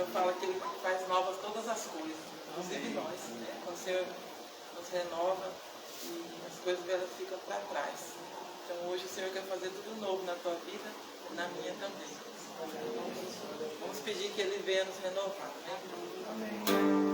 fala que Ele faz novas todas as coisas, inclusive nós, né? Quando o Senhor nos renova e as coisas velhas ficam para trás. Então hoje o Senhor quer fazer tudo novo na tua vida, na minha também. Vamos pedir que Ele venha nos renovar, né? Amém.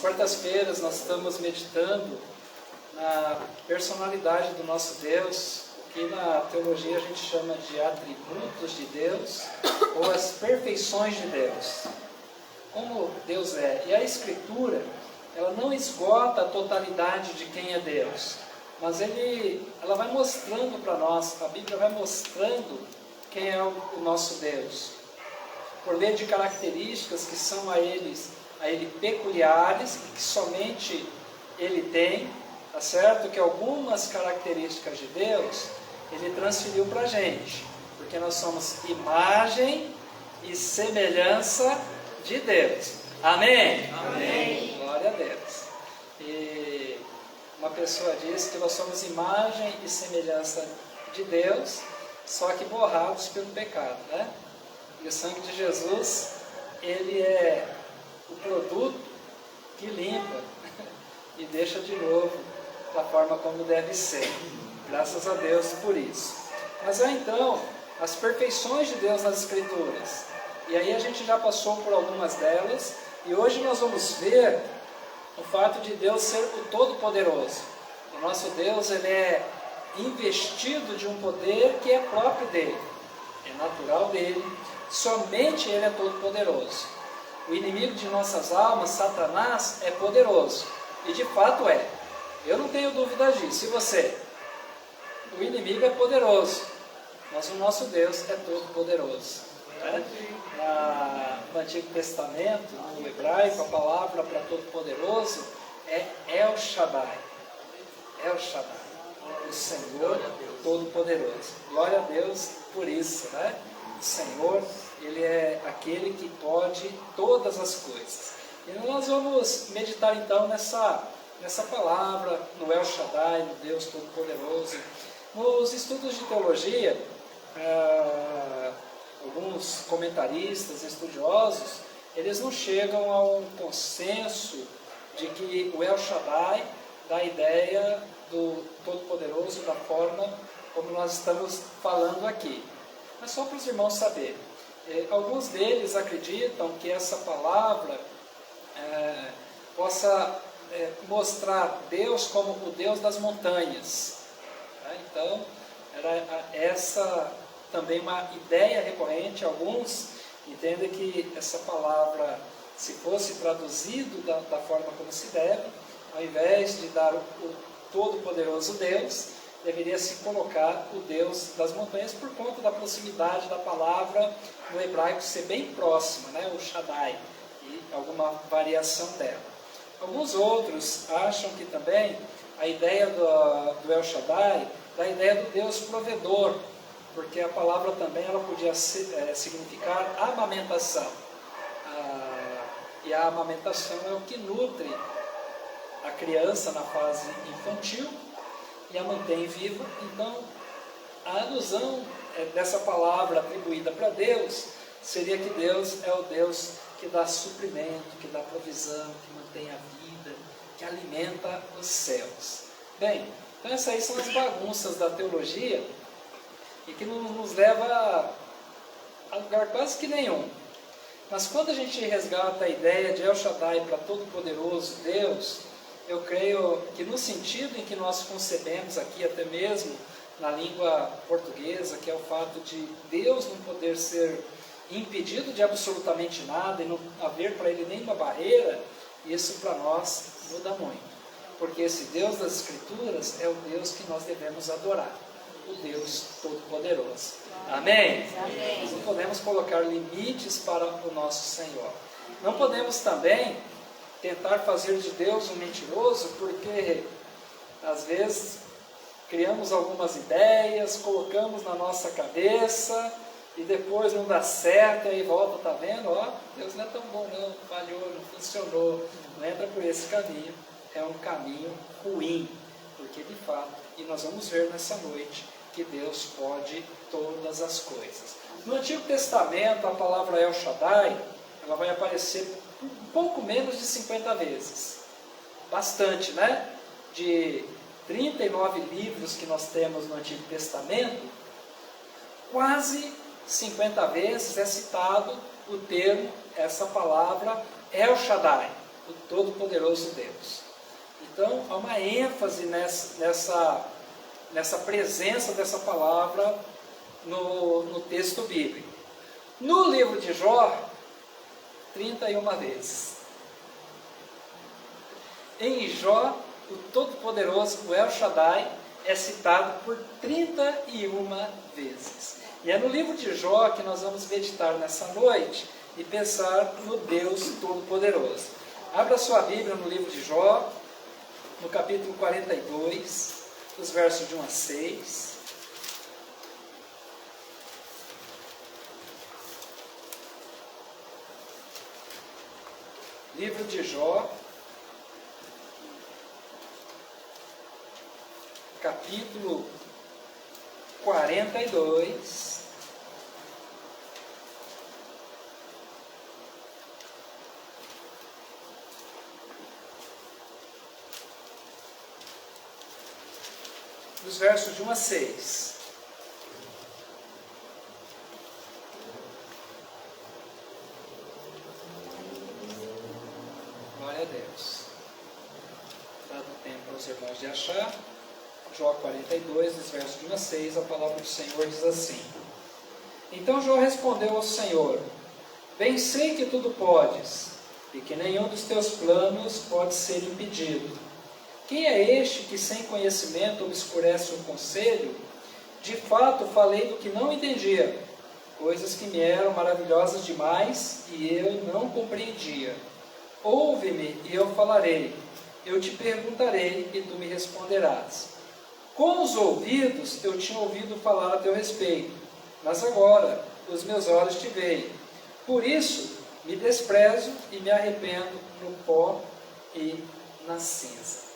Quartas-feiras nós estamos meditando na personalidade do nosso Deus, que na teologia a gente chama de atributos de Deus ou as perfeições de Deus, como Deus é. E a Escritura, ela não esgota a totalidade de quem é Deus, mas ela vai mostrando para nós, a Bíblia vai mostrando quem é o nosso Deus, por meio de características que são a Ele peculiares e que somente Ele tem, tá certo? Que algumas características de Deus Ele transferiu para a gente, porque nós somos imagem e semelhança de Deus. Amém? Amém. Glória a Deus. E uma pessoa disse que nós somos imagem e semelhança de Deus, só que borrados pelo pecado, né? E o sangue de Jesus, ele é o produto que limpa e deixa de novo da forma como deve ser. Graças a Deus por isso. Mas então, as perfeições de Deus nas Escrituras. E aí a gente já passou por algumas delas, e hoje nós vamos ver o fato de Deus ser o Todo-Poderoso. O nosso Deus, ele é investido de um poder que é próprio dele, é natural dele, somente ele é todo-poderoso. O inimigo de nossas almas, Satanás, é poderoso. E de fato é. Eu não tenho dúvida disso. E você? O inimigo é poderoso. Mas o nosso Deus é todo poderoso. Né? No Antigo Testamento, no hebraico, a palavra para todo poderoso é El Shaddai. El Shaddai. O Senhor todo poderoso. Glória a Deus por isso, né? O Senhor, Ele é aquele que pode todas as coisas. E nós vamos meditar então nessa nessa palavra, no El Shaddai, no Deus Todo-Poderoso. Nos estudos de teologia, alguns comentaristas, estudiosos, eles não chegam a um consenso de que o El Shaddai dá a ideia do Todo-Poderoso da forma como nós estamos falando aqui. Mas só para os irmãos saberem. Alguns deles acreditam que essa palavra possa mostrar Deus como o Deus das montanhas. Então, era essa também uma ideia recorrente. Alguns entendem que essa palavra, se fosse traduzido da forma como se deve, ao invés de dar o Todo-Poderoso Deus, deveria se colocar o Deus das montanhas, por conta da proximidade da palavra no hebraico ser bem próxima, né? O Shaddai, e alguma variação dela. Alguns outros acham que também a ideia do El Shaddai dá a ideia do Deus provedor, porque a palavra também ela podia significar amamentação. E a amamentação é o que nutre a criança na fase infantil e a mantém viva. Então, a alusão dessa palavra atribuída para Deus seria que Deus é o Deus que dá suprimento, que dá provisão, que mantém a vida, que alimenta os céus. Bem, então essas aí são as bagunças da teologia e que não nos leva a lugar quase que nenhum. Mas quando a gente resgata a ideia de El Shaddai para Todo-Poderoso Deus, eu creio que no sentido em que nós concebemos aqui, até mesmo na língua portuguesa, que é o fato de Deus não poder ser impedido de absolutamente nada e não haver para Ele nenhuma barreira, isso para nós muda muito. Porque esse Deus das Escrituras é o Deus que nós devemos adorar, o Deus Todo-Poderoso. Amém? Amém. Nós não podemos colocar limites para o nosso Senhor. Não podemos também tentar fazer de Deus um mentiroso, porque às vezes criamos algumas ideias, colocamos na nossa cabeça e depois não dá certo, e aí volta, tá vendo? Ó, Deus não é tão bom não, falhou, não funcionou. Não entra por esse caminho, é um caminho ruim, porque de fato, e nós vamos ver nessa noite, que Deus pode todas as coisas. No Antigo Testamento, a palavra El Shaddai, ela vai aparecer um pouco menos de 50 vezes. Bastante, né? De 39 livros que nós temos no Antigo Testamento, quase 50 vezes é citado o termo, essa palavra El Shaddai, o Todo-Poderoso Deus. Então, há uma ênfase nessa presença dessa palavra no texto bíblico. No livro de Jó, 31 vezes. Em Jó, o Todo-Poderoso, o El Shaddai, é citado por 31 vezes. E é no livro de Jó que nós vamos meditar nessa noite e pensar no Deus Todo-Poderoso. Abra sua Bíblia no livro de Jó, no capítulo 42, os versos de 1 a 6. Livro de Jó, capítulo 42, dos versos de 1 a 6. Glória a Deus. Dado tempo aos irmãos de achar, Jó 42, dos versos de 1 a 6, a palavra do Senhor diz assim: Então Jó respondeu ao Senhor: Bem sei que tudo podes, e que nenhum dos teus planos pode ser impedido. Quem é este que sem conhecimento obscurece o conselho? De fato falei do que não entendia, coisas que me eram maravilhosas demais e eu não compreendia. Ouve-me e eu falarei, eu te perguntarei e tu me responderás. Com os ouvidos eu tinha ouvido falar a teu respeito, mas agora os meus olhos te veem. Por isso me desprezo e me arrependo no pó e na cinza.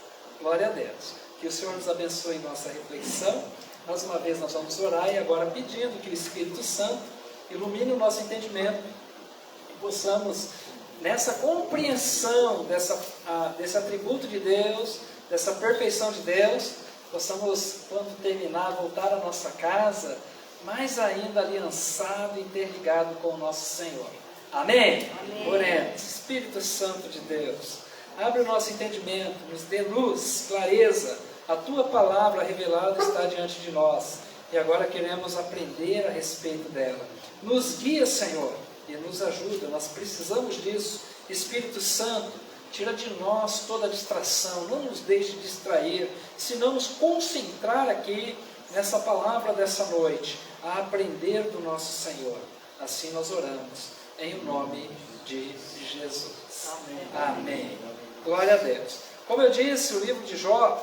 Glória a Deus. Que o Senhor nos abençoe em nossa reflexão. Mais uma vez nós vamos orar e agora pedindo que o Espírito Santo ilumine o nosso entendimento e possamos, nessa compreensão desse atributo de Deus, dessa perfeição de Deus, possamos, quando terminar, voltar à nossa casa, mais ainda aliançado e interligado com o nosso Senhor. Amém? Amém. Oremos. Espírito Santo de Deus, abre o nosso entendimento, nos dê luz, clareza. A Tua palavra revelada está diante de nós e agora queremos aprender a respeito dela. Nos guia, Senhor, e nos ajuda. Nós precisamos disso. Espírito Santo, tira de nós toda a distração, não nos deixe distrair, senão nos concentrar aqui nessa palavra dessa noite, a aprender do nosso Senhor. Assim nós oramos, em nome de Jesus. Amém. Amém. Glória a Deus. Como eu disse, o livro de Jó,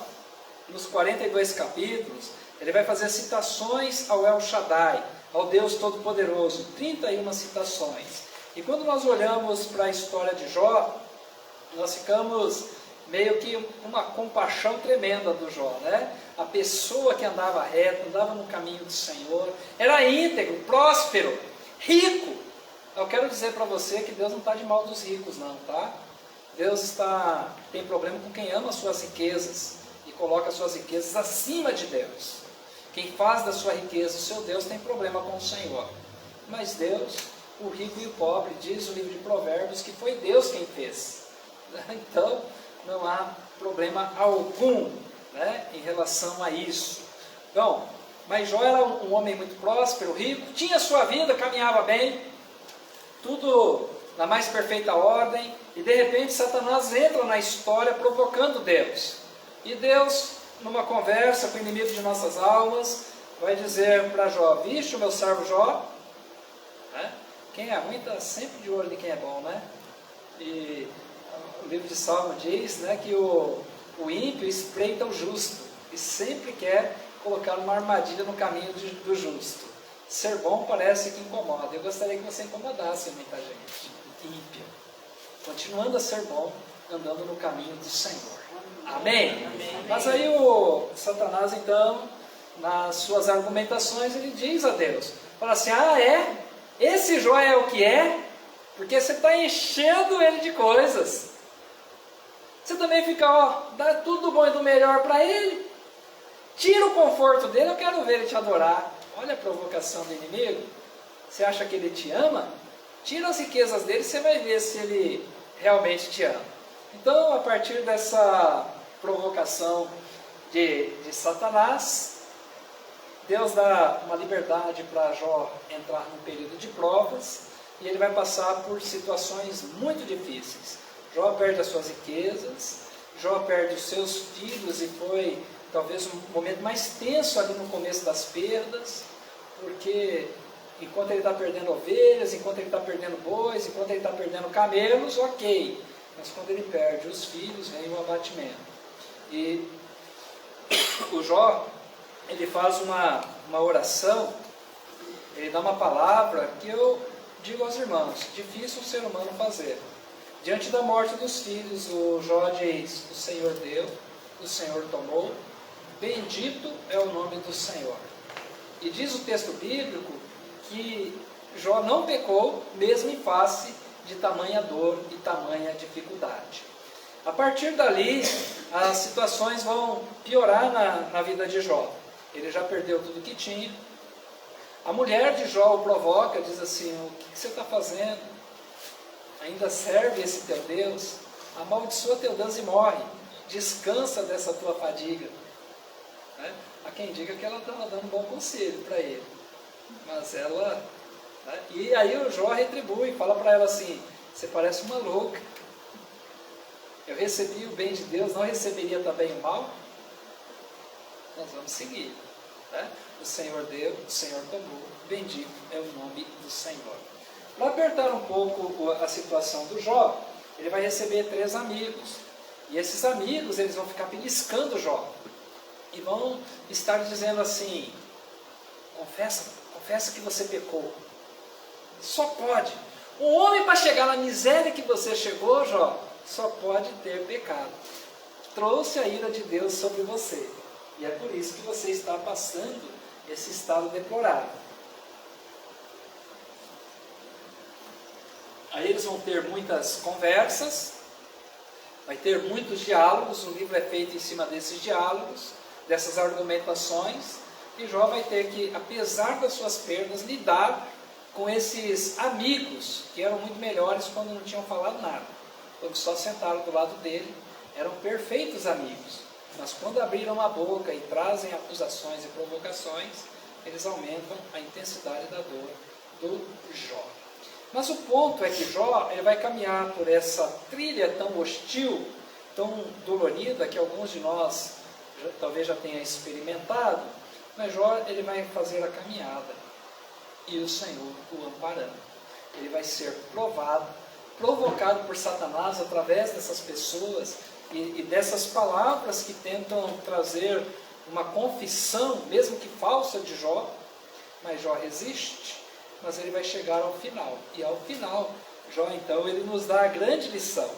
nos 42 capítulos, ele vai fazer citações ao El Shaddai, ao Deus Todo-Poderoso, 31 citações. E quando nós olhamos para a história de Jó, nós ficamos meio que uma compaixão tremenda do Jó, né? A pessoa que andava reto, andava no caminho do Senhor, era íntegro, próspero, rico. Eu quero dizer para você que Deus não está de mal dos ricos, não, tá? Deus tem problema com quem ama as suas riquezas e coloca as suas riquezas acima de Deus. Quem faz da sua riqueza o seu Deus tem problema com o Senhor. Mas Deus, o rico e o pobre, diz o livro de Provérbios que foi Deus quem fez. Então, não há problema algum, né, em relação a isso. Bom, mas Jó era um homem muito próspero, rico, tinha sua vida, caminhava bem, tudo na mais perfeita ordem, e de repente Satanás entra na história provocando Deus. E Deus, numa conversa com o inimigo de nossas almas, vai dizer para Jó: viste o meu servo Jó? Né? Quem é ruim está sempre de olho de quem é bom, né? E o livro de Salmo diz, né, que o ímpio espreita o justo e sempre quer colocar uma armadilha no caminho do justo. Ser bom parece que incomoda. Eu gostaria que você incomodasse muita gente. Ímpio. Continuando a ser bom, andando no caminho do Senhor. Amém? Amém. Mas aí o Satanás, então, nas suas argumentações, ele diz a Deus, fala assim: ah, é? Esse Jó é o que é? Porque você está enchendo ele de coisas. Você também fica, dá tudo bom e do melhor para ele. Tira o conforto dele, eu quero ver ele te adorar. Olha a provocação do inimigo. Você acha que ele te ama? Tira as riquezas dele, você vai ver se ele realmente te ama. Então, a partir dessa provocação de Satanás, Deus dá uma liberdade para Jó entrar num período de provas, e ele vai passar por situações muito difíceis. Jó perde as suas riquezas, Jó perde os seus filhos, e foi talvez um momento mais tenso ali no começo das perdas, porque enquanto ele está perdendo ovelhas, enquanto ele está perdendo bois, enquanto ele está perdendo camelos, ok. Mas quando ele perde os filhos, vem o abatimento. E o Jó, ele faz uma oração, ele dá uma palavra que eu digo aos irmãos, difícil o ser humano fazer. Diante da morte dos filhos, o Jó diz: o Senhor deu, o Senhor tomou, bendito é o nome do Senhor. E diz o texto bíblico que Jó não pecou, mesmo em face de tamanha dor e tamanha dificuldade. A partir dali, as situações vão piorar na vida de Jó. Ele já perdeu tudo que tinha. A mulher de Jó o provoca, diz assim: o que você está fazendo? Ainda serve esse teu Deus? Amaldiçoa teu Deus e morre. Descansa dessa tua fadiga. Né? Há quem diga que ela estava dando um bom conselho para ele. Mas ela... Né? E aí o Jó retribui, fala para ela assim: você parece uma louca. Eu recebi o bem de Deus, não receberia também o mal? Nós vamos seguir. Né? O Senhor deu, o Senhor tomou, bendito é o nome do Senhor. Para apertar um pouco a situação do Jó, ele vai receber 3 amigos. E esses amigos, eles vão ficar beliscando Jó. E vão estar dizendo assim: confessa que você pecou. Só pode. Um homem, para chegar na miséria que você chegou, Jó, só pode ter pecado. trouxe a ira de Deus sobre você. E é por isso que você está passando esse estado deplorável. Aí eles vão ter muitas conversas, vai ter muitos diálogos, o livro é feito em cima desses diálogos, dessas argumentações, e Jó vai ter que, apesar das suas perdas, lidar com esses amigos, que eram muito melhores quando não tinham falado nada. Quando só sentaram do lado dele, eram perfeitos amigos. Mas quando abriram a boca e trazem acusações e provocações, eles aumentam a intensidade da dor do Jó. Mas o ponto é que Jó ele vai caminhar por essa trilha tão hostil, tão dolorida, que alguns de nós talvez já tenham experimentado, mas Jó ele vai fazer a caminhada e o Senhor o amparando. Ele vai ser provado, provocado por Satanás através dessas pessoas e dessas palavras que tentam trazer uma confissão, mesmo que falsa, de Jó, mas Jó resiste. Mas ele vai chegar ao final. E ao final, Jó então, ele nos dá a grande lição,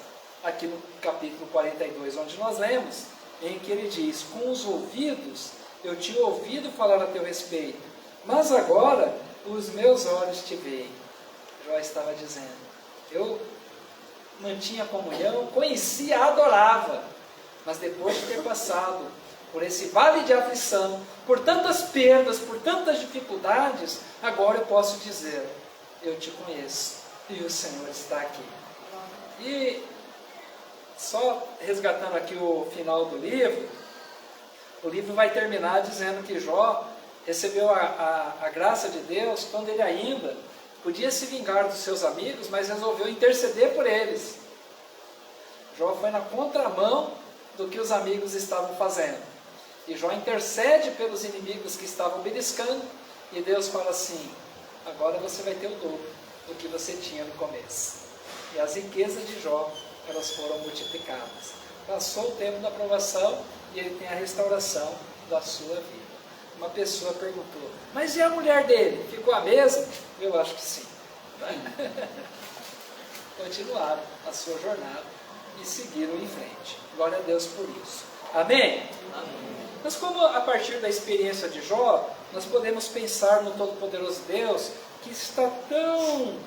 aqui no capítulo 42, onde nós lemos, em que ele diz: com os ouvidos eu tinha ouvido falar a teu respeito, mas agora os meus olhos te veem. Jó estava dizendo, eu mantinha comunhão, conhecia, adorava, mas depois de ter passado por esse vale de aflição, por tantas perdas, por tantas dificuldades, agora eu posso dizer, eu te conheço e o Senhor está aqui. E só resgatando aqui o final do livro, o livro vai terminar dizendo que Jó recebeu a graça de Deus quando ele ainda podia se vingar dos seus amigos, mas resolveu interceder por eles. Jó foi na contramão do que os amigos estavam fazendo. E Jó intercede pelos inimigos que estavam beliscando, e Deus fala assim, agora você vai ter o dobro do que você tinha no começo. E as riquezas de Jó, elas foram multiplicadas. Passou o tempo da provação e ele tem a restauração da sua vida. Uma pessoa perguntou, mas e a mulher dele? Ficou a mesma? Eu acho que sim. Continuaram a sua jornada e seguiram em frente. Glória a Deus por isso. Amém? Amém. Mas como a partir da experiência de Jó, nós podemos pensar no Todo-Poderoso Deus, que está tão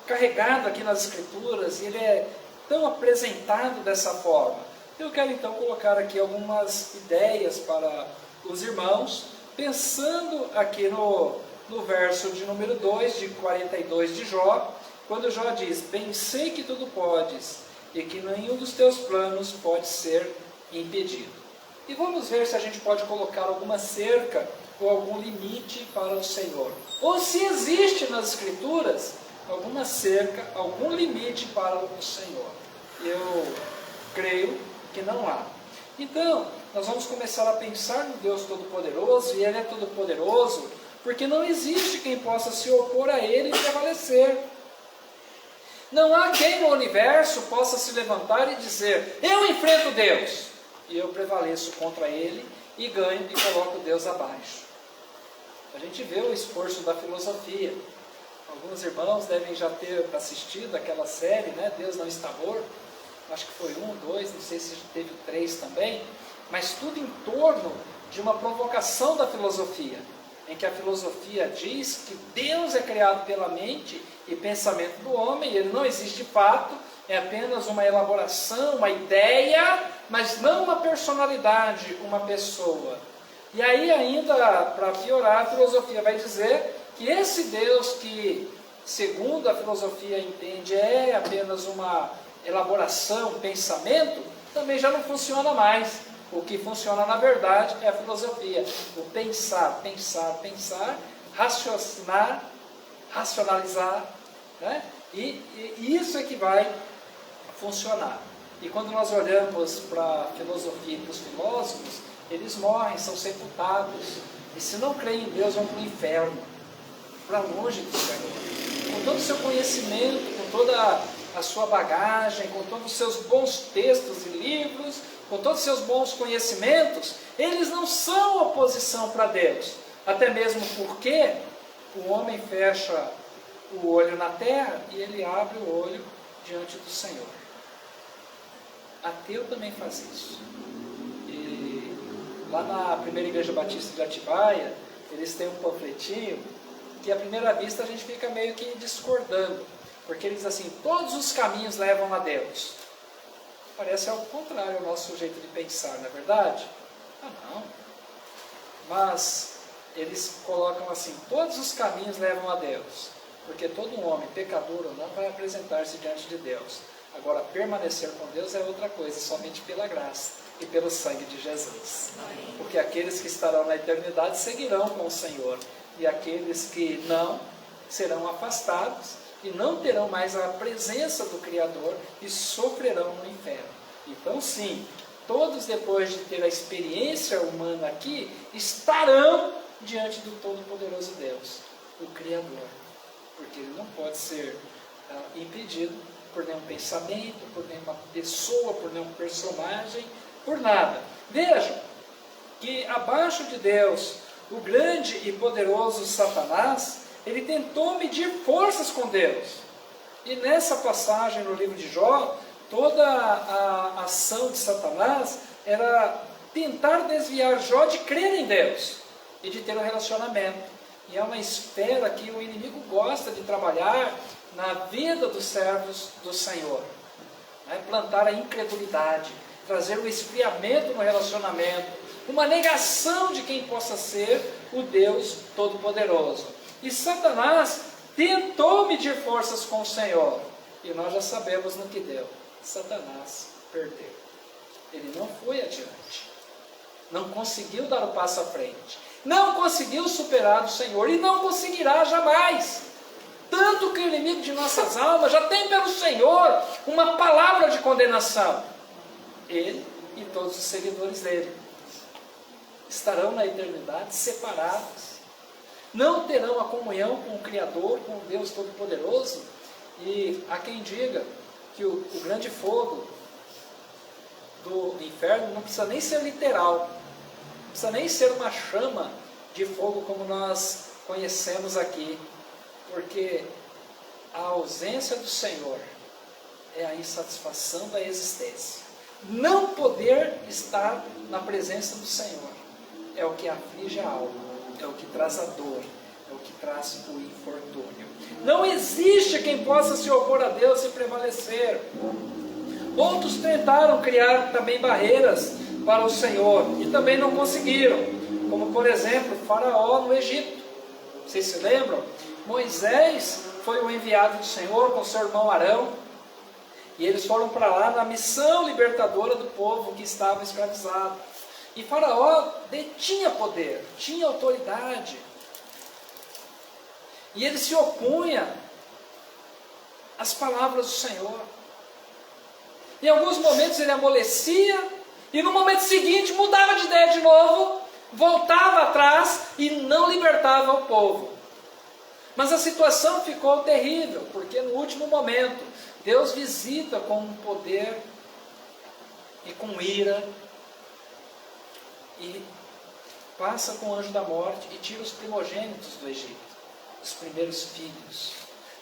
carregado aqui nas Escrituras, e ele é tão apresentado dessa forma. Eu quero então colocar aqui algumas ideias para os irmãos, pensando aqui no verso de número 2, de 42 de Jó, quando Jó diz, bem sei que tudo podes, e que nenhum dos teus planos pode ser impedido. E vamos ver se a gente pode colocar alguma cerca ou algum limite para o Senhor. Ou se existe nas Escrituras alguma cerca, algum limite para o Senhor. Eu creio que não há. Então, nós vamos começar a pensar no Deus Todo-Poderoso, e Ele é Todo-Poderoso, porque não existe quem possa se opor a Ele e prevalecer. Não há quem no universo possa se levantar e dizer, eu enfrento Deus, e eu prevaleço contra Ele, e ganho e coloco Deus abaixo. A gente vê o esforço da filosofia. Alguns irmãos devem já ter assistido aquela série, né? Deus não está morto. Acho que foi 1, 2, não sei se teve 3 também. Mas tudo em torno de uma provocação da filosofia, em que a filosofia diz que Deus é criado pela mente e pensamento do homem, ele não existe fato, é apenas uma elaboração, uma ideia, mas não uma personalidade, uma pessoa. E aí ainda, para piorar, a filosofia vai dizer que esse Deus que, segundo a filosofia entende, é apenas uma elaboração, pensamento, também já não funciona mais. O que funciona na verdade é a filosofia. O pensar, pensar, pensar, raciocinar, racionalizar, né? E isso é que vai funcionar. E quando nós olhamos para a filosofia e para os filósofos, eles morrem, são sepultados. E se não creem em Deus, vão para o inferno, para longe do Senhor. Com todo o seu conhecimento, com toda a sua bagagem, com todos os seus bons textos e livros, com todos os seus bons conhecimentos, eles não são oposição para Deus. Até mesmo porque o homem fecha o olho na terra e ele abre o olho diante do Senhor. Ateu também faz isso. E lá na primeira igreja batista de Atibaia, eles têm um panfletinho que à primeira vista a gente fica meio que discordando, porque eles assim, todos os caminhos levam a Deus. Parece ao contrário ao nosso jeito de pensar, não é verdade? Ah, não. Mas eles colocam assim, todos os caminhos levam a Deus, porque todo homem, pecador ou não, vai apresentar-se diante de Deus. Agora, permanecer com Deus é outra coisa, somente pela graça e pelo sangue de Jesus. Porque aqueles que estarão na eternidade seguirão com o Senhor, e aqueles que não, serão afastados e não terão mais a presença do Criador e sofrerão no inferno. Então sim, todos depois de ter a experiência humana aqui, estarão diante do Todo-Poderoso Deus, o Criador. Porque ele não pode ser impedido por nenhum pensamento, por nenhuma pessoa, por nenhum personagem, por nada. Vejam que abaixo de Deus, o grande e poderoso Satanás, ele tentou medir forças com Deus. E nessa passagem no livro de Jó, toda a ação de Satanás era tentar desviar Jó de crer em Deus e de ter um relacionamento. E é uma esfera que o inimigo gosta de trabalhar na vida dos servos do Senhor. Plantar a incredulidade, trazer o esfriamento no relacionamento, uma negação de quem possa ser o Deus Todo-Poderoso. E Satanás tentou medir forças com o Senhor. E nós já sabemos no que deu. Satanás perdeu. Ele não foi adiante. Não conseguiu dar o passo à frente. Não conseguiu superar o Senhor. E não conseguirá jamais. Tanto que o inimigo de nossas almas já tem pelo Senhor uma palavra de condenação. Ele e todos os seguidores dele estarão na eternidade separados. Não terão a comunhão com o Criador, com o Deus Todo-Poderoso. E há quem diga que o grande fogo do inferno não precisa nem ser literal. Não precisa nem ser uma chama de fogo como nós conhecemos aqui. Porque a ausência do Senhor é a insatisfação da existência. Não poder estar na presença do Senhor é o que aflige a alma, é o que traz a dor, é o que traz o infortúnio. Não existe quem possa se opor a Deus e prevalecer. Outros tentaram criar também barreiras para o Senhor e também não conseguiram, como por exemplo Faraó no Egito. Vocês se lembram? Moisés foi o enviado do Senhor com seu irmão Arão, e eles foram para lá na missão libertadora do povo que estava escravizado. E Faraó detinha poder, tinha autoridade, e ele se opunha às palavras do Senhor. Em alguns momentos ele amolecia, e no momento seguinte mudava de ideia de novo, voltava atrás e não libertava o povo. Mas a situação ficou terrível, porque no último momento, Deus visita com poder e com ira, e passa com o anjo da morte e tira os primogênitos do Egito, os primeiros filhos.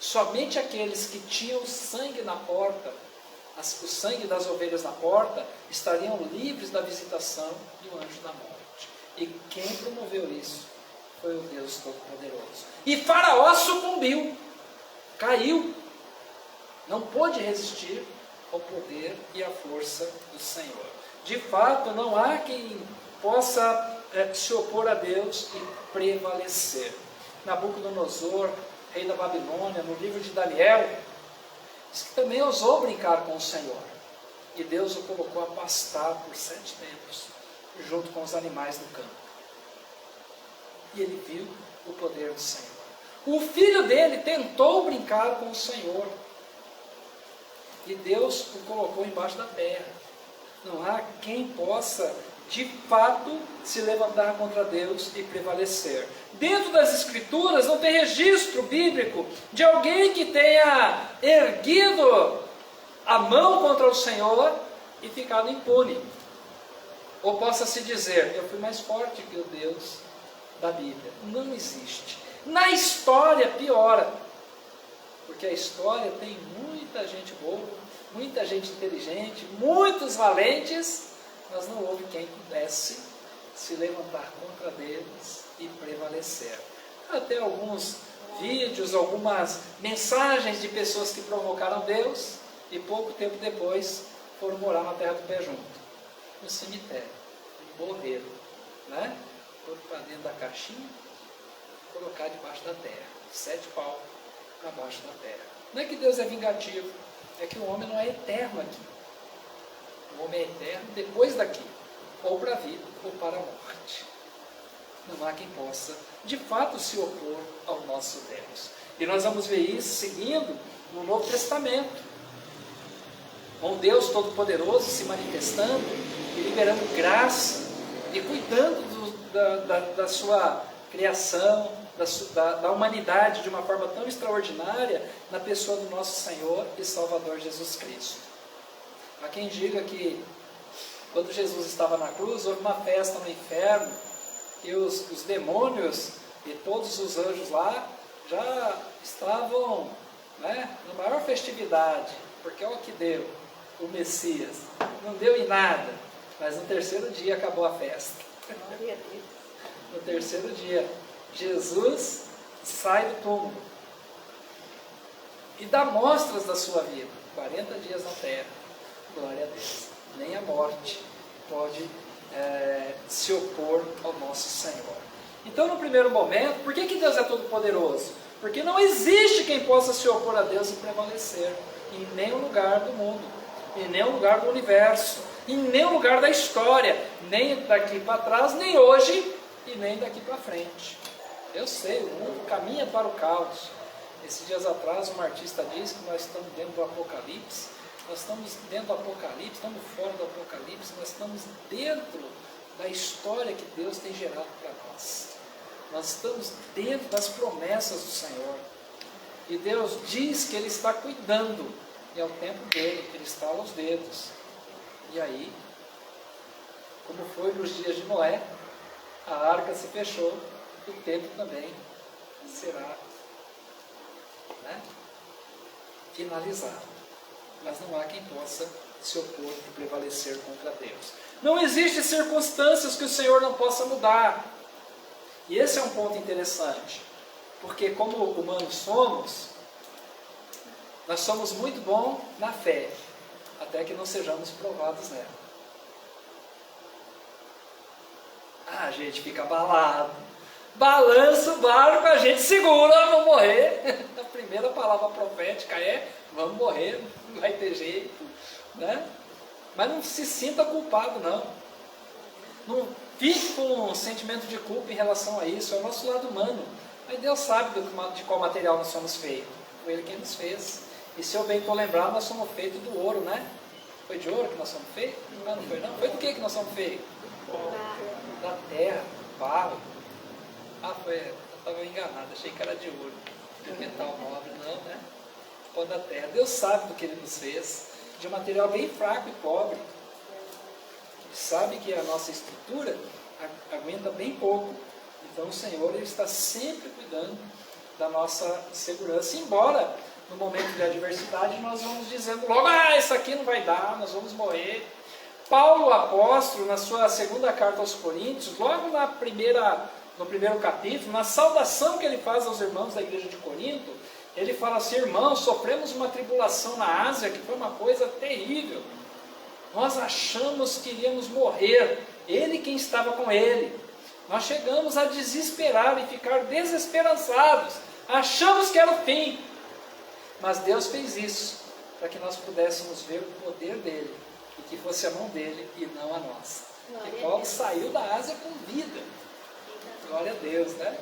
Somente aqueles que tinham sangue na porta, o sangue das ovelhas na porta, estariam livres da visitação do anjo da morte. E quem promoveu isso foi o Deus Todo-Poderoso. E Faraó sucumbiu, caiu, não pôde resistir ao poder e à força do Senhor. De fato, não há quem possa se opor a Deus e prevalecer. Nabucodonosor, rei da Babilônia, no livro de Daniel, diz que também ousou brincar com o Senhor. E Deus o colocou a pastar por 7 tempos, junto com os animais do campo. E ele viu o poder do Senhor. O filho dele tentou brincar com o Senhor. E Deus o colocou embaixo da terra. Não há quem possa, de fato, se levantar contra Deus e prevalecer. Dentro das Escrituras não tem registro bíblico de alguém que tenha erguido a mão contra o Senhor e ficado impune. Ou possa se dizer, eu fui mais forte que o Deus da Bíblia. Não existe. Na história piora, porque a história tem muita gente boa muita gente inteligente, muitos valentes, mas não houve quem pudesse se levantar contra Deus e prevalecer. Até alguns vídeos, algumas mensagens de pessoas que provocaram Deus e pouco tempo depois foram morar na terra do pé junto, no cemitério, morreram, né? Foram para dentro da caixinha, colocar debaixo da terra, 7 pau para baixo da terra. Não é que Deus é vingativo, é que o homem não é eterno aqui. O homem é eterno depois daqui, ou para a vida ou para a morte. Não há quem possa, de fato, se opor ao nosso Deus. E nós vamos ver isso seguindo no Novo Testamento, com Deus Todo-Poderoso se manifestando e liberando graça e cuidando da sua criação, da humanidade de uma forma tão extraordinária na pessoa do nosso Senhor e Salvador Jesus Cristo. Há quem diga que quando Jesus estava na cruz, houve uma festa no inferno e os demônios e todos os anjos lá já estavam, né, na maior festividade, porque olha o que deu o Messias, não deu em nada, mas no terceiro dia acabou a festa. No terceiro dia, Jesus sai do túmulo e dá mostras da sua vida, 40 dias na terra, glória a Deus. Nem a morte pode se opor ao nosso Senhor. Então, no primeiro momento, por que Deus é todo poderoso? Porque não existe quem possa se opor a Deus e prevalecer em nenhum lugar do mundo, em nenhum lugar do universo, em nenhum lugar da história, nem daqui para trás, nem hoje e nem daqui para frente. Eu sei, o mundo caminha para o caos. Esses dias atrás, um artista disse que nós estamos dentro do Apocalipse. Nós estamos dentro do Apocalipse, estamos fora do Apocalipse, nós estamos dentro da história que Deus tem gerado para nós. Nós estamos dentro das promessas do Senhor. E Deus diz que Ele está cuidando, e é o tempo dele, que Ele estala os dedos. E aí, como foi nos dias de Noé, a arca se fechou, o tempo também será, né, finalizado. Mas não há quem possa se opor e prevalecer contra Deus. Não existem circunstâncias que o Senhor não possa mudar. E esse é um ponto interessante, porque como humanos somos, nós somos muito bons na fé, até que não sejamos provados nela. A gente fica abalado, balança o barco, a gente segura, vamos morrer. A primeira palavra profética é, vamos morrer, não vai ter jeito, né? Mas não se sinta culpado, não. Não fique com um sentimento de culpa em relação a isso, é o nosso lado humano. Mas Deus sabe de qual material nós somos feitos. Foi Ele quem nos fez. E se eu bem estou lembrado, nós somos feitos do ouro, né? Foi de ouro que nós somos feitos? Não, não foi não. Foi do que nós somos feitos? Da terra, barro. Ah, foi, eu estava enganado, achei que era de ouro. De metal nobre, não, né? Pó da terra. Deus sabe do que Ele nos fez, de um material bem fraco e pobre. Ele sabe que a nossa estrutura aguenta bem pouco. Então o Senhor, Ele está sempre cuidando da nossa segurança. Embora no momento de adversidade nós vamos dizendo logo, isso aqui não vai dar, nós vamos morrer. Paulo, apóstolo, na sua segunda carta aos Coríntios, logo no primeiro capítulo, na saudação que ele faz aos irmãos da igreja de Corinto, ele fala assim: irmãos, sofremos uma tribulação na Ásia que foi uma coisa terrível. Nós achamos que iríamos morrer, ele quem estava com ele. Nós chegamos a desesperar e ficar desesperançados, achamos que era o fim. Mas Deus fez isso para que nós pudéssemos ver o poder dele e que fosse a mão dele e não a nossa. E Paulo saiu da Ásia com vida. Glória a Deus, né?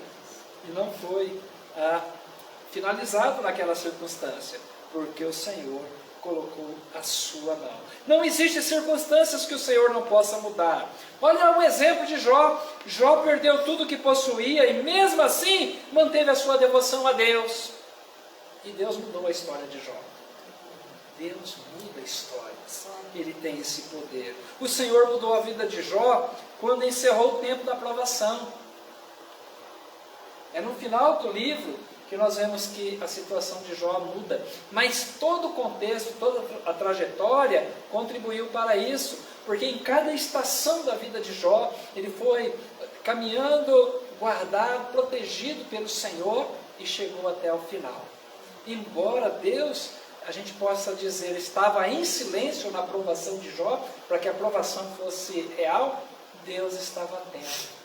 E não foi finalizado naquela circunstância, porque o Senhor colocou a sua mão. Não existem circunstâncias que o Senhor não possa mudar. Olha o exemplo de Jó. Jó perdeu tudo que possuía e mesmo assim manteve a sua devoção a Deus. E Deus mudou a história de Jó. Deus muda histórias. Ele tem esse poder. O Senhor mudou a vida de Jó quando encerrou o tempo da provação. É no final do livro que nós vemos que a situação de Jó muda. Mas todo o contexto, toda a trajetória contribuiu para isso, porque em cada estação da vida de Jó, ele foi caminhando, guardado, protegido pelo Senhor e chegou até o final. Embora Deus, a gente possa dizer, estava em silêncio na aprovação de Jó, para que a aprovação fosse real, Deus estava atento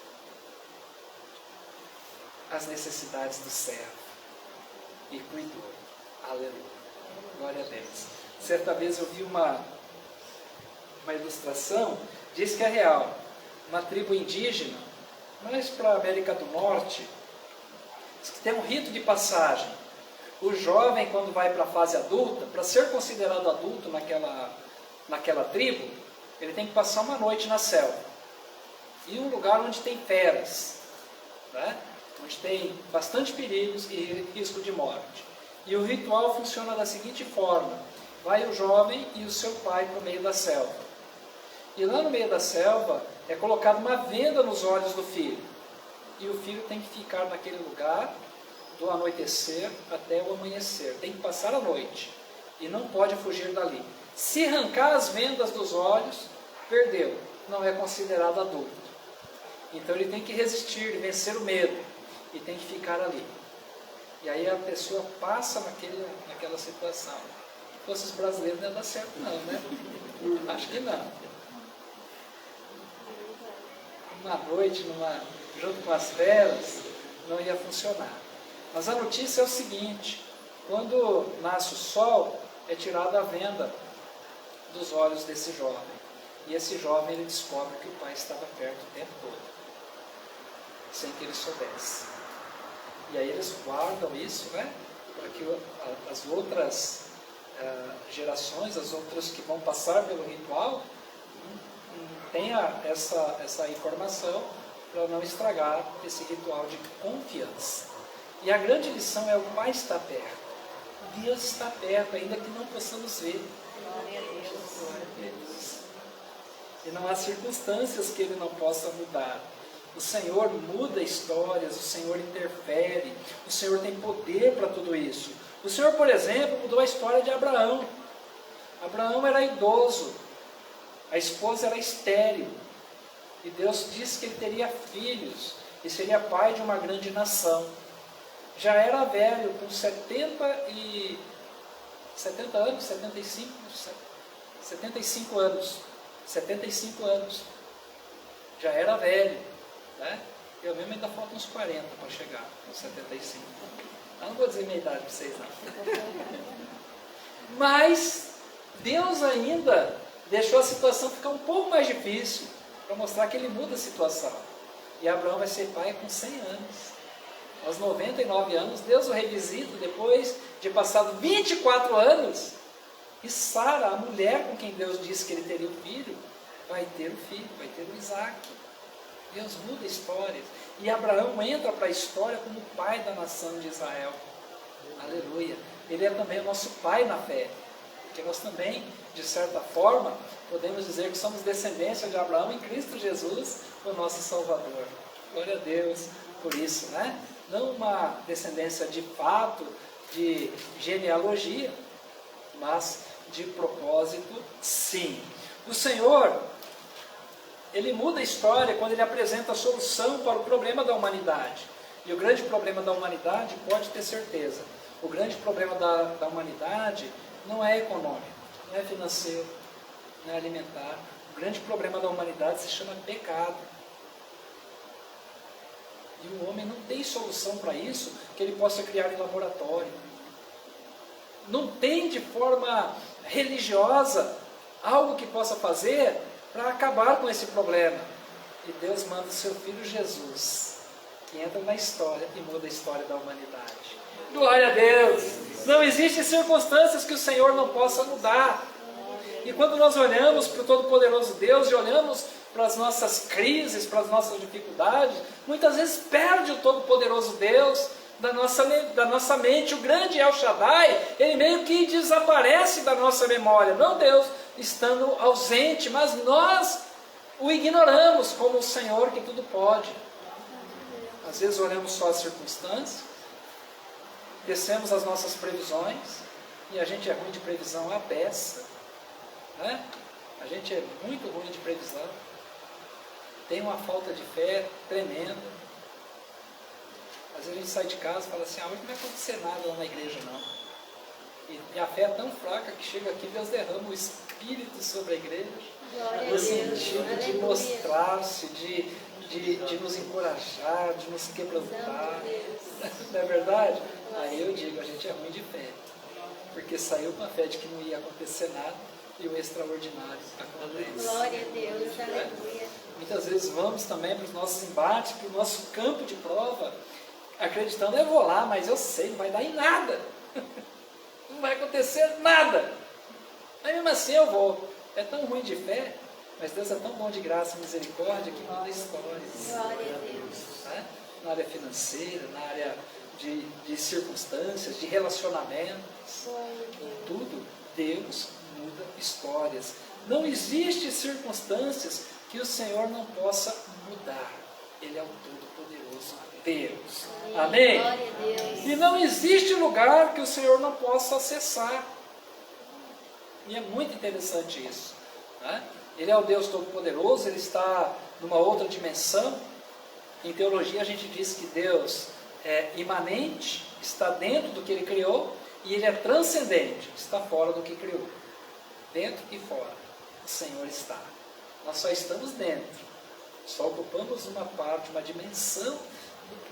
às necessidades do servo e cuidou. Aleluia. Glória a Deus. Certa vez eu vi uma ilustração, diz que é real. Uma tribo indígena, mais para a América do Norte, diz que tem um rito de passagem. O jovem, quando vai para a fase adulta, para ser considerado adulto naquela tribo, ele tem que passar uma noite na selva. E um lugar onde tem feras, né? Onde tem bastante perigos e risco de morte. E o ritual funciona da seguinte forma: vai o jovem e o seu pai para o meio da selva. E lá no meio da selva é colocada uma venda nos olhos do filho. E o filho tem que ficar naquele lugar do anoitecer até o amanhecer. Tem que passar a noite e não pode fugir dali. Se arrancar as vendas dos olhos, perdeu. Não é considerado adulto. Então ele tem que resistir, vencer o medo. E tem que ficar ali. E aí a pessoa passa naquela situação. Se fosse os brasileiros não ia dar certo não, né? Acho que não. Uma noite, junto com as feras, não ia funcionar. Mas a notícia é o seguinte: quando nasce o sol, é tirada a venda dos olhos desse jovem. E esse jovem, ele descobre que o pai estava perto o tempo todo, sem que ele soubesse. E aí eles guardam isso, né? Para que as outras gerações, as outras que vão passar pelo ritual, tenha essa informação para não estragar esse ritual de confiança. E a grande lição é: o Pai está perto. Deus está perto, ainda que não possamos ver. Glória a Deus. Glória a Deus. E não há circunstâncias que Ele não possa mudar. O Senhor muda histórias, o Senhor interfere, o Senhor tem poder para tudo isso. O Senhor, por exemplo, mudou a história de Abraão. Abraão era idoso, a esposa era estéril, e Deus disse que ele teria filhos e seria pai de uma grande nação. Já era velho, com 75 anos. Já era velho, né? Eu mesmo ainda falta uns 40 para chegar aos 75. Eu não vou dizer minha idade para vocês não. Mas Deus ainda deixou a situação ficar um pouco mais difícil, para mostrar que Ele muda a situação. E Abraão vai ser pai com 100 anos. Aos 99 anos, Deus o revisita depois de passado 24 anos. E Sara, a mulher com quem Deus disse que ele teria um filho, vai ter o filho, vai ter o Isaac. Deus muda histórias. E Abraão entra para a história como pai da nação de Israel. Aleluia. Ele é também o nosso pai na fé. Porque nós também, de certa forma, podemos dizer que somos descendência de Abraão em Cristo Jesus, o nosso Salvador. Glória a Deus por isso, né? Não uma descendência de fato, de genealogia, mas de propósito, sim. O Senhor, Ele muda a história quando Ele apresenta a solução para o problema da humanidade. E o grande problema da humanidade, pode ter certeza, o grande problema da humanidade não é econômico, não é financeiro, não é alimentar. O grande problema da humanidade se chama pecado. E o homem não tem solução para isso que ele possa criar em laboratório. Não tem de forma religiosa algo que possa fazer para acabar com esse problema. E Deus manda o seu Filho Jesus, que entra na história e muda a história da humanidade. Glória a Deus! Não existem circunstâncias que o Senhor não possa mudar. E quando nós olhamos para o Todo-Poderoso Deus e olhamos para as nossas crises, para as nossas dificuldades, muitas vezes perde o Todo-Poderoso Deus da nossa mente. O grande El Shaddai, ele meio que desaparece da nossa memória. Não Deus estando ausente, mas nós o ignoramos como o Senhor que tudo pode. Às vezes olhamos só as circunstâncias tecemos as nossas previsões, e a gente é ruim de previsão à beça, né? A gente é muito ruim de previsão, tem uma falta de fé tremenda. Às vezes a gente sai de casa e fala assim, hoje não vai acontecer nada lá na igreja não. E a fé é tão fraca que chega aqui, Deus derrama o Espírito sobre a igreja, no sentido de mostrar-se, de nos encorajar, de nos quebrantar. Não é verdade? Aí eu digo, a gente é ruim de fé, porque saiu com a fé de que não ia acontecer nada e o extraordinário acontece. Glória a Deus, aleluia. Muitas vezes vamos também para os nossos embates, para o nosso campo de prova, acreditando, eu vou lá, mas eu sei, não vai dar em nada. Não vai acontecer nada. Mas mesmo assim eu vou. É tão ruim de fé, mas Deus é tão bom de graça e misericórdia que muda histórias. Glória a Deus. Né? Na área financeira, na área de circunstâncias, de relacionamentos. Em tudo, Deus muda histórias. Não existe circunstâncias que o Senhor não possa mudar. Ele é o Todo-Poderoso Deus. Amém? Glória a Deus. E não existe lugar que o Senhor não possa acessar. E é muito interessante isso. Né? Ele é o Deus Todo-Poderoso, Ele está numa outra dimensão. Em teologia a gente diz que Deus é imanente, está dentro do que Ele criou, e Ele é transcendente, está fora do que criou. Dentro e fora, o Senhor está. Nós só estamos dentro, só ocupamos uma parte, uma dimensão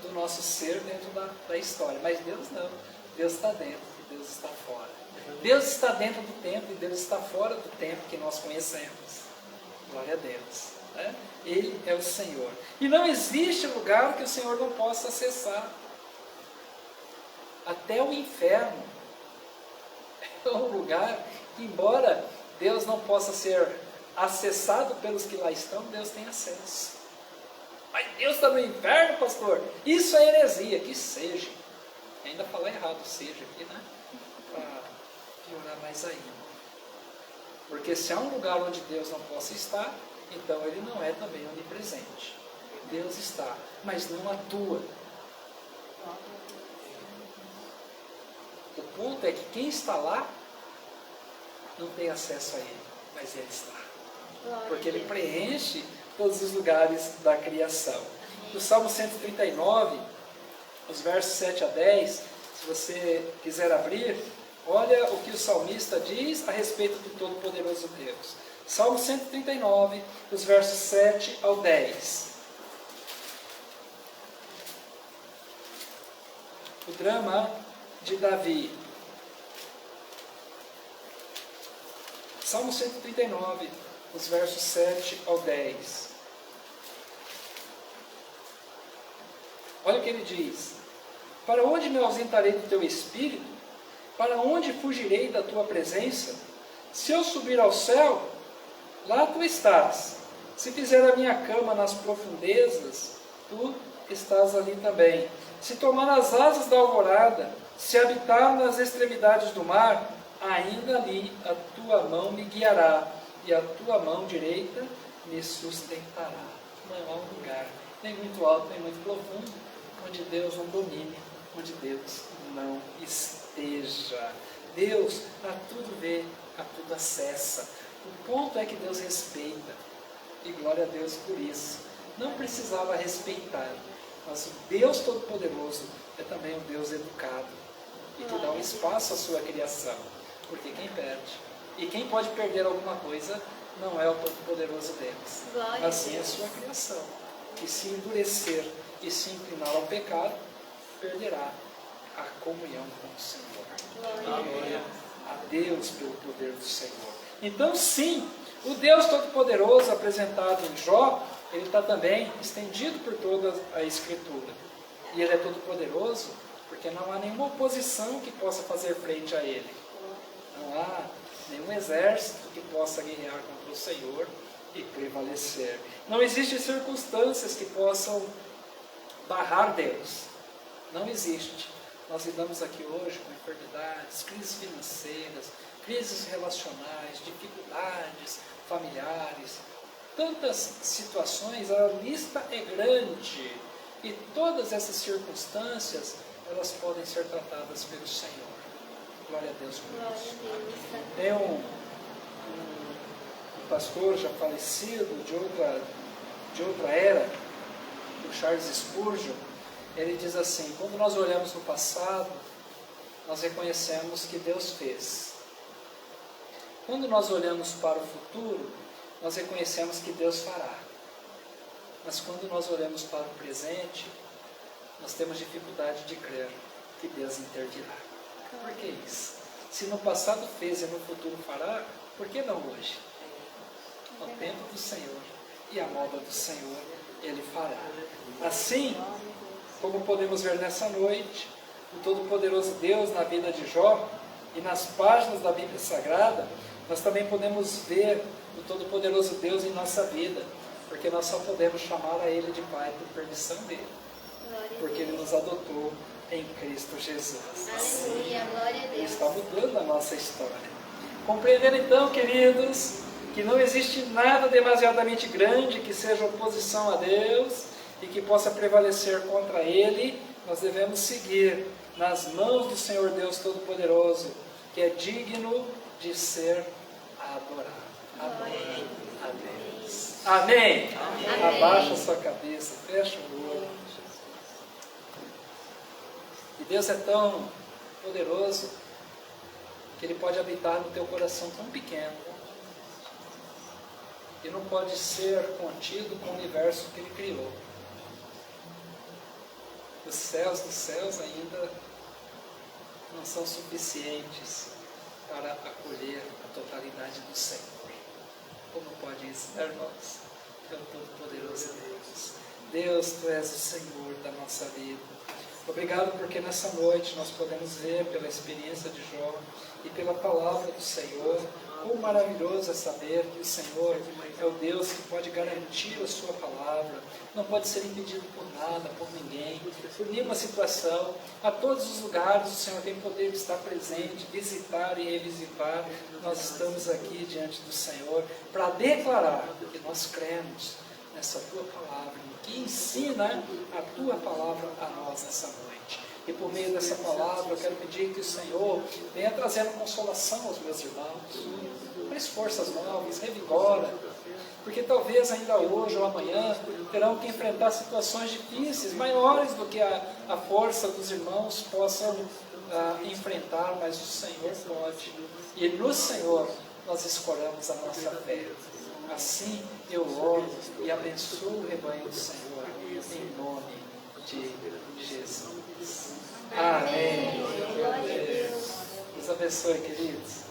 do nosso ser dentro da história. Mas Deus não, Deus está dentro e Deus está fora. Deus está dentro do tempo e Deus está fora do tempo que nós conhecemos. Glória a Deus. Né? Ele é o Senhor. E não existe lugar que o Senhor não possa acessar. Até o inferno é um lugar que, embora Deus não possa ser acessado pelos que lá estão, Deus tem acesso. Mas Deus está no inferno, pastor? Isso é heresia. Que seja. Ainda falar errado, seja aqui, né? Para piorar mais ainda. Porque se há um lugar onde Deus não possa estar, então Ele não é também onipresente. Deus está, mas não atua. O ponto é que quem está lá não tem acesso a Ele, mas Ele está. Porque Ele preenche todos os lugares da criação. No Salmo 139, os versos 7 a 10, se você quiser abrir, olha o que o salmista diz a respeito do Todo-Poderoso Deus. Salmo 139, os versos 7 ao 10. O drama de Davi. Salmo 139, os versos 7 ao 10. Olha o que ele diz. Para onde me ausentarei do teu espírito? Para onde fugirei da tua presença? Se eu subir ao céu, lá tu estás. Se fizer a minha cama nas profundezas, tu estás ali também. Se tomar as asas da alvorada, se habitar nas extremidades do mar, ainda ali a tua mão me guiará, e a tua mão direita me sustentará. Não há um lugar, nem muito alto, nem muito profundo, onde Deus não domine, onde Deus não esteja. Deus a tudo vê, a tudo acessa. O ponto é que Deus respeita, e glória a Deus por isso. Não precisava respeitar, mas o Deus Todo-Poderoso é também um Deus educado, e que dá um espaço à sua criação, porque quem perde, e quem pode perder alguma coisa, não é o Todo-Poderoso Deus, mas sim a sua criação, que se endurecer e se inclinar ao pecado, perderá a comunhão com o Senhor. Glória a Deus pelo poder do Senhor. Então sim, o Deus Todo-Poderoso apresentado em Jó, ele está também estendido por toda a Escritura. E ele é todo-poderoso porque não há nenhuma oposição que possa fazer frente a ele. Não há nenhum exército que possa guerrear contra o Senhor e prevalecer. Não existem circunstâncias que possam barrar Deus. Não existe. Nós lidamos aqui hoje com enfermidades, crises financeiras, crises relacionais, dificuldades familiares, tantas situações, a lista é grande. E todas essas circunstâncias, elas podem ser tratadas pelo Senhor. Glória a Deus por Glória isso. a Deus. Tem um pastor já falecido de outra era, o Charles Spurgeon. Ele diz assim: quando nós olhamos no passado, nós reconhecemos que Deus fez. Quando nós olhamos para o futuro, nós reconhecemos que Deus fará. Mas quando nós olhamos para o presente, nós temos dificuldade de crer que Deus intervirá. Por que isso? Se no passado fez e no futuro fará, por que não hoje? No tempo do Senhor e a moda do Senhor, Ele fará. Assim, como podemos ver nessa noite, o Todo-Poderoso Deus na vida de Jó e nas páginas da Bíblia Sagrada, nós também podemos ver o Todo-Poderoso Deus em nossa vida, porque nós só podemos chamar a Ele de Pai por permissão dEle, porque Ele nos adotou em Cristo Jesus. Aleluia, glória a Ele Deus. está mudando a nossa história. Compreendendo então, queridos, que não existe nada demasiadamente grande que seja oposição a Deus e que possa prevalecer contra Ele, nós devemos seguir nas mãos do Senhor Deus Todo-Poderoso, que é digno de ser adorado. Amém. Amém. Amém. Amém. Abaixa a sua cabeça, fecha o olho. E Deus é tão poderoso que Ele pode habitar no teu coração tão pequeno e não pode ser contido com o universo que Ele criou. Os céus dos céus ainda não são suficientes para acolher a totalidade do Senhor. Como pode isso, irmãos? É o Todo-Poderoso Deus. Deus, Tu és o Senhor da nossa vida. Obrigado porque nessa noite nós podemos ver pela experiência de Jó e pela palavra do Senhor, quão maravilhoso é saber que o Senhor é o Deus que pode garantir a sua palavra, não pode ser impedido por nada, por ninguém, por nenhuma situação. A todos os lugares o Senhor tem poder de estar presente, visitar e revisitar. Nós estamos aqui diante do Senhor para declarar que nós cremos nessa Tua palavra, que ensina a Tua palavra a nós nessa noite. E por meio dessa palavra eu quero pedir que o Senhor venha trazendo consolação aos meus irmãos, traz forças novas, revigora, porque talvez ainda hoje ou amanhã terão que enfrentar situações difíceis, maiores do que a força dos irmãos possam enfrentar, mas o Senhor pode. E no Senhor nós escoramos a nossa fé. Assim eu oro e abençoo o rebanho do Senhor, em nome de Jesus. Amém. Glória a Deus. Deus abençoe, queridos.